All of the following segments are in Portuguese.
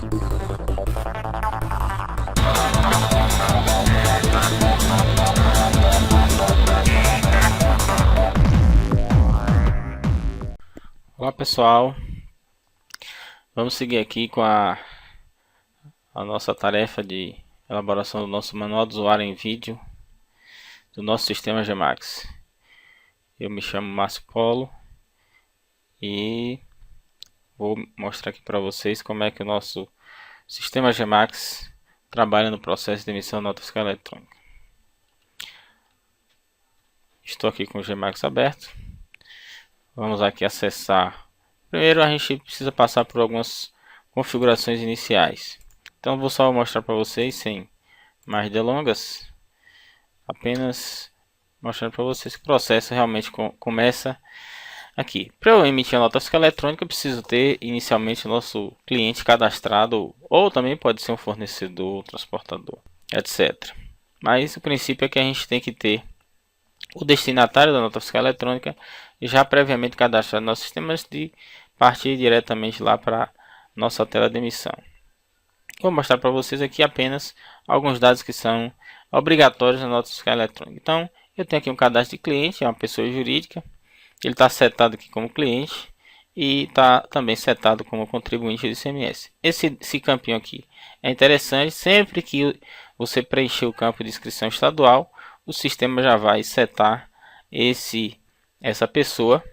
Olá pessoal, vamos seguir aqui com a nossa tarefa de elaboração do nosso manual do usuário em vídeo do nosso sistema Gemax. Eu me chamo Márcio Polo e vou mostrar aqui para vocês como é que o nosso sistema Gemax trabalha no processo de emissão de nota fiscal eletrônica. Estou aqui com o Gemax aberto. Vamos aqui acessar. Primeiro a gente precisa passar por algumas configurações iniciais. Então vou só mostrar para vocês sem mais delongas. Apenas mostrando para vocês que o processo realmente começa aqui. Para eu emitir a nota fiscal eletrônica, eu preciso ter inicialmente o nosso cliente cadastrado, ou também pode ser um fornecedor, transportador, etc. Mas o princípio é que a gente tem que ter o destinatário da nota fiscal eletrônica já previamente cadastrado no nosso sistema antes de partir diretamente lá para nossa tela de emissão. Vou mostrar para vocês aqui apenas alguns dados que são obrigatórios na nota fiscal eletrônica. Então, eu tenho aqui um cadastro de cliente, é uma pessoa jurídica, ele está setado aqui como cliente e está também setado como contribuinte do ICMS. Esse campinho aqui é interessante, sempre que você preencher o campo de inscrição estadual, o sistema já vai setar essa pessoa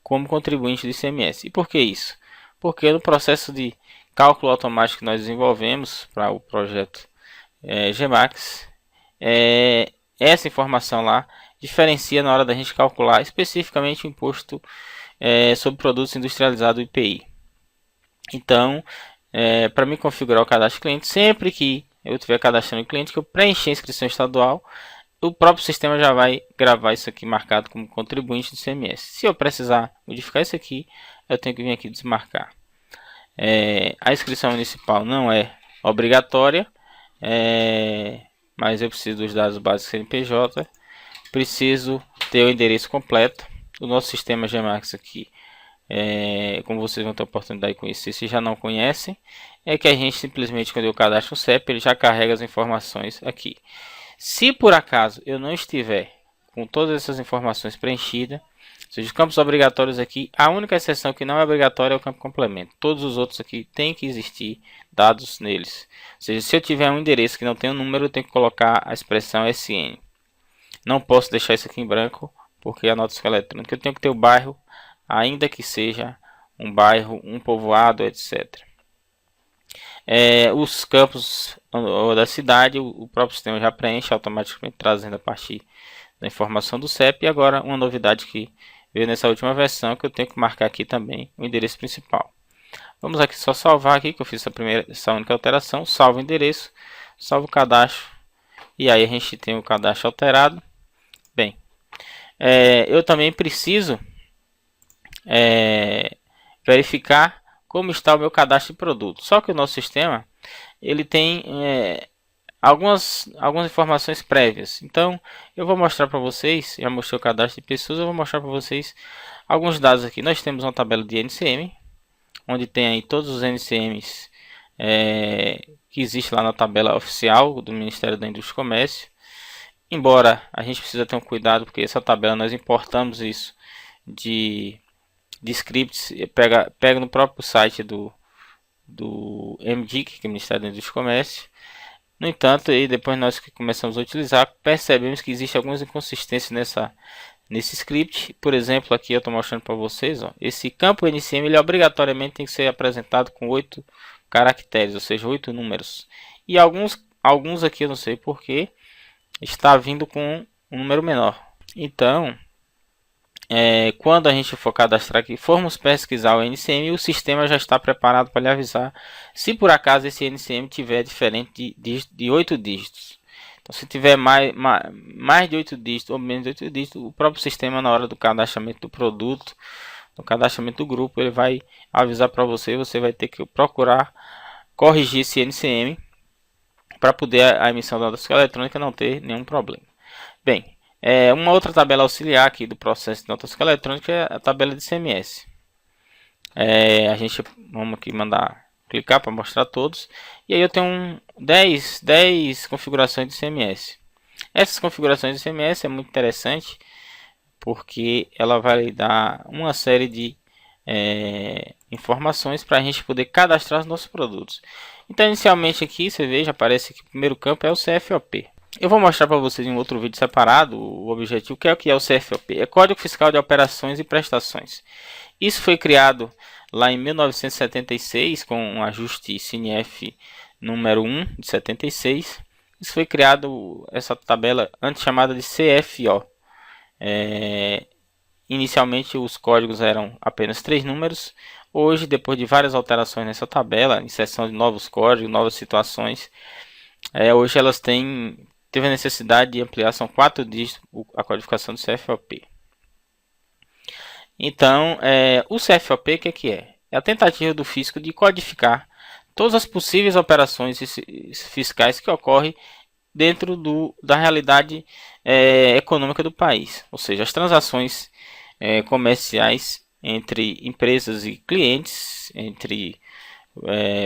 como contribuinte do ICMS. E por que isso? Porque no processo de cálculo automático que nós desenvolvemos para o projeto Gemax, essa informação lá diferencia na hora da gente calcular especificamente o imposto sobre produtos industrializados IPI. Então, para me configurar o cadastro de cliente, sempre que eu tiver cadastrando o cliente, que eu preencher a inscrição estadual, o próprio sistema já vai gravar isso aqui marcado como contribuinte do ICMS. Se eu precisar modificar isso aqui, eu tenho que vir aqui desmarcar. A inscrição municipal não é obrigatória, mas eu preciso dos dados básicos CNPJ, preciso ter o endereço completo. O nosso sistema Gemax aqui, como vocês vão ter a oportunidade de conhecer, se já não conhecem, é que a gente simplesmente, quando eu cadastro o CEP, ele já carrega as informações aqui. Se por acaso eu não estiver com todas essas informações preenchidas, ou seja, os campos obrigatórios aqui, a única exceção que não é obrigatória é o campo complemento. Todos os outros aqui tem que existir dados neles. Ou seja, se eu tiver um endereço que não tem um número, eu tenho que colocar a expressão SN. Não posso deixar isso aqui em branco, porque a nota fiscal eletrônica eu tenho que ter o bairro, ainda que seja um bairro, um povoado, etc. Os campos da cidade, o próprio sistema já preenche automaticamente, trazendo a partir da informação do CEP. E agora uma novidade que veio nessa última versão, que eu tenho que marcar aqui também o endereço principal. Vamos aqui só salvar aqui, que eu fiz essa única alteração. Salvo o endereço, salvo o cadastro, e aí a gente tem o cadastro alterado. Bem, eu também preciso verificar como está o meu cadastro de produto. Só que o nosso sistema ele tem algumas informações prévias. Então eu vou mostrar para vocês, já mostrei o cadastro de pessoas, eu vou mostrar para vocês alguns dados aqui. Nós temos uma tabela de NCM, onde tem aí todos os NCMs que existe lá na tabela oficial do Ministério da Indústria e Comércio. Embora a gente precisa ter um cuidado, porque essa tabela nós importamos isso de scripts, pega no próprio site do MDIC, que é o Ministério da Indústria e Comércio. No entanto, e depois nós que começamos a utilizar, percebemos que existe algumas inconsistências nesse script. Por exemplo, aqui eu estou mostrando para vocês, esse campo NCM ele obrigatoriamente tem que ser apresentado com 8 caracteres, ou seja, 8 números. E alguns aqui eu não sei porque está vindo com um número menor. Então, quando a gente for cadastrar aqui, formos pesquisar o NCM, o sistema já está preparado para lhe avisar se por acaso esse NCM tiver diferente de 8 dígitos. Então, se tiver mais de 8 dígitos ou menos de 8 dígitos, o próprio sistema, na hora do cadastramento do produto, no cadastramento do grupo, ele vai avisar para você. Você vai ter que procurar corrigir esse NCM para poder a emissão da nota fiscal eletrônica não ter nenhum problema. Bem, uma outra tabela auxiliar aqui do processo de nota fiscal eletrônica é a tabela de ICMS. Vamos aqui mandar clicar para mostrar todos. E aí eu tenho 10 configurações de CMS. Essas configurações de CMS é muito interessante porque ela vai lhe dar uma série de informações para a gente poder cadastrar os nossos produtos. Então, inicialmente aqui você veja, aparece que o primeiro campo é o CFOP. Eu vou mostrar para vocês em um outro vídeo separado o objetivo, que é o CFOP. É Código Fiscal de Operações e Prestações. Isso foi criado lá em 1976 com um ajuste CNF número 1 de 76. Isso foi criado, essa tabela antes chamada de CFO. Inicialmente os códigos eram apenas 3 números. Hoje, depois de várias alterações nessa tabela, inserção de novos códigos, novas situações, hoje elas teve a necessidade de ampliar, são 4 dígitos a codificação do CFOP. Então, o CFOP, o que é? É a tentativa do fisco de codificar todas as possíveis operações fiscais que ocorrem dentro da realidade econômica do país. Ou seja, as transações comerciais entre empresas e clientes, entre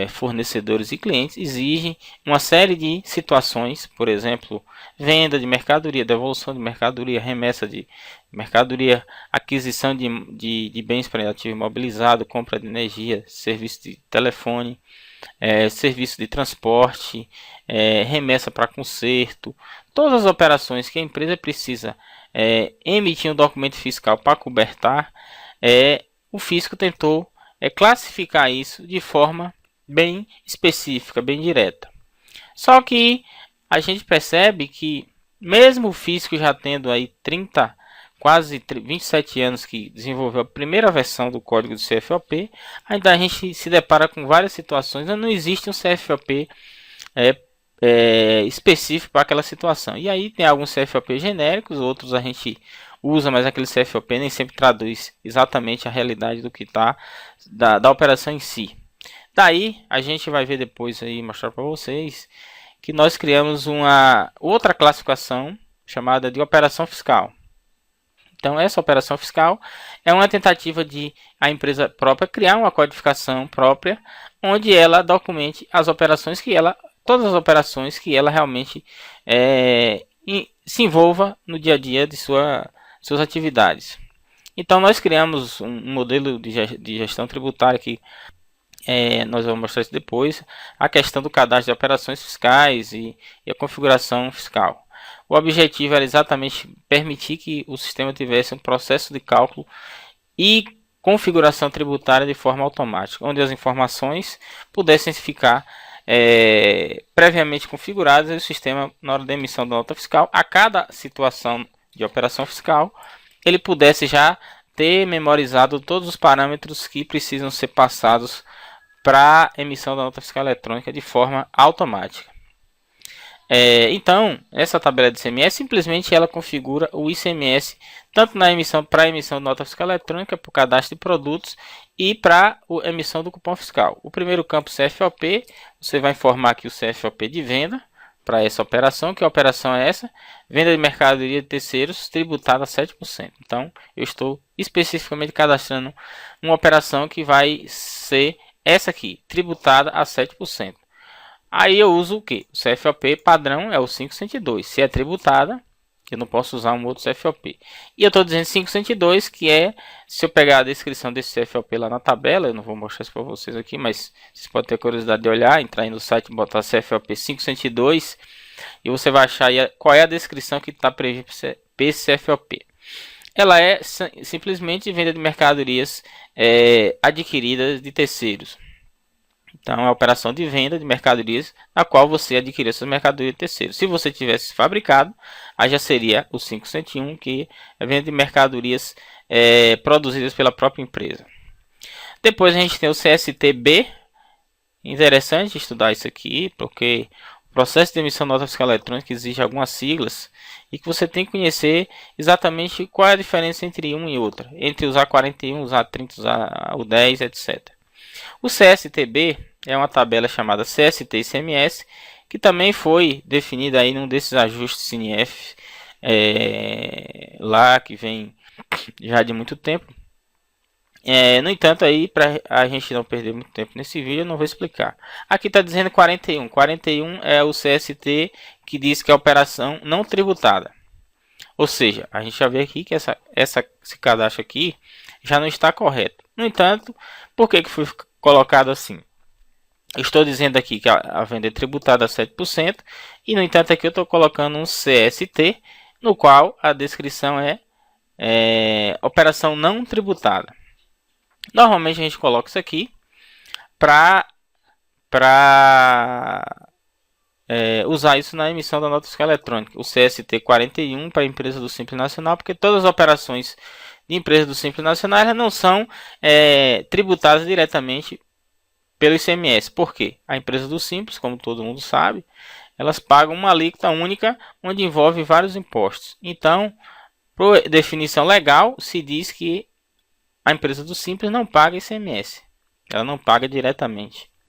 fornecedores e clientes, exigem uma série de situações, por exemplo, venda de mercadoria, devolução de mercadoria, remessa de mercadoria, aquisição de bens para ativo imobilizado, compra de energia, serviço de telefone, serviço de transporte, remessa para conserto, todas as operações que a empresa precisa emitir um documento fiscal para cobertar, o fisco tentou classificar isso de forma bem específica, bem direta. Só que a gente percebe que mesmo o fisco já tendo aí quase 27 anos que desenvolveu a primeira versão do código do CFOP, ainda a gente se depara com várias situações onde não existe um CFOP específico para aquela situação. E aí tem alguns CFOP genéricos, outros a gente usa, mas aquele CFOP nem sempre traduz exatamente a realidade do que está da operação em si. Daí a gente vai ver depois aí, mostrar para vocês que nós criamos uma outra classificação chamada de operação fiscal. Então essa operação fiscal é uma tentativa de a empresa própria criar uma codificação própria, onde ela documente as operações todas as operações que ela realmente se envolva no dia a dia de suas atividades. Então nós criamos um modelo de gestão tributária que nós vamos mostrar isso depois, a questão do cadastro de operações fiscais e a configuração fiscal. O objetivo era exatamente permitir que o sistema tivesse um processo de cálculo e configuração tributária de forma automática, onde as informações pudessem ficar previamente configuradas e o sistema, na hora da emissão da nota fiscal, a cada situação de operação fiscal, ele pudesse já ter memorizado todos os parâmetros que precisam ser passados para emissão da nota fiscal eletrônica de forma automática. Então, essa tabela de ICMS simplesmente ela configura o ICMS tanto para a emissão de nota fiscal eletrônica, para o cadastro de produtos e para a emissão do cupom fiscal. O primeiro campo CFOP, você vai informar aqui o CFOP de venda para essa operação, que a operação é essa, venda de mercadoria de terceiros tributada a 7%. Então, eu estou especificamente cadastrando uma operação que vai ser essa aqui, tributada a 7%. Aí eu uso o que? O CFOP padrão é o 502. Se é tributada, eu não posso usar um outro CFOP. E eu estou dizendo 502, que se eu pegar a descrição desse CFOP lá na tabela, eu não vou mostrar isso para vocês aqui, mas vocês podem ter curiosidade de olhar, entrar aí no site e botar CFOP 502 e você vai achar aí qual é a descrição que está prevista para esse CFOP. Ela é simplesmente venda de mercadorias adquiridas de terceiros. Então, é a operação de venda de mercadorias na qual você adquiriu essas mercadorias de terceiros. Se você tivesse fabricado, aí já seria o 501, que é venda de mercadorias produzidas pela própria empresa. Depois a gente tem o CSTB. Interessante estudar isso aqui, porque o processo de emissão de nota fiscal eletrônica exige algumas siglas e que você tem que conhecer exatamente qual é a diferença entre uma e outra, entre usar 41, usar 30, usar o 10, etc. O CSTB é uma tabela chamada CST-ICMS, que também foi definida aí num desses ajustes CNF lá que vem já de muito tempo. No entanto, aí para a gente não perder muito tempo nesse vídeo, eu não vou explicar. Aqui está dizendo 41. 41 é o CST que diz que é operação não tributada. Ou seja, a gente já vê aqui que esse cadastro aqui já não está correto. No entanto, por que foi colocado assim? Eu estou dizendo aqui que a venda é tributada a 7%, e no entanto aqui eu estou colocando um CST, no qual a descrição é operação não tributada. Normalmente a gente coloca isso aqui para usar isso na emissão da nota fiscal eletrônica. O CST 41 para a empresa do Simples Nacional, porque todas as operações de empresa do Simples Nacional não são tributadas diretamente pelo ICMS. Por quê? A empresa do Simples, como todo mundo sabe, elas pagam uma alíquota única onde envolve vários impostos. Então, por definição legal, se diz que a empresa do Simples não paga ICMS. Ela não paga diretamente.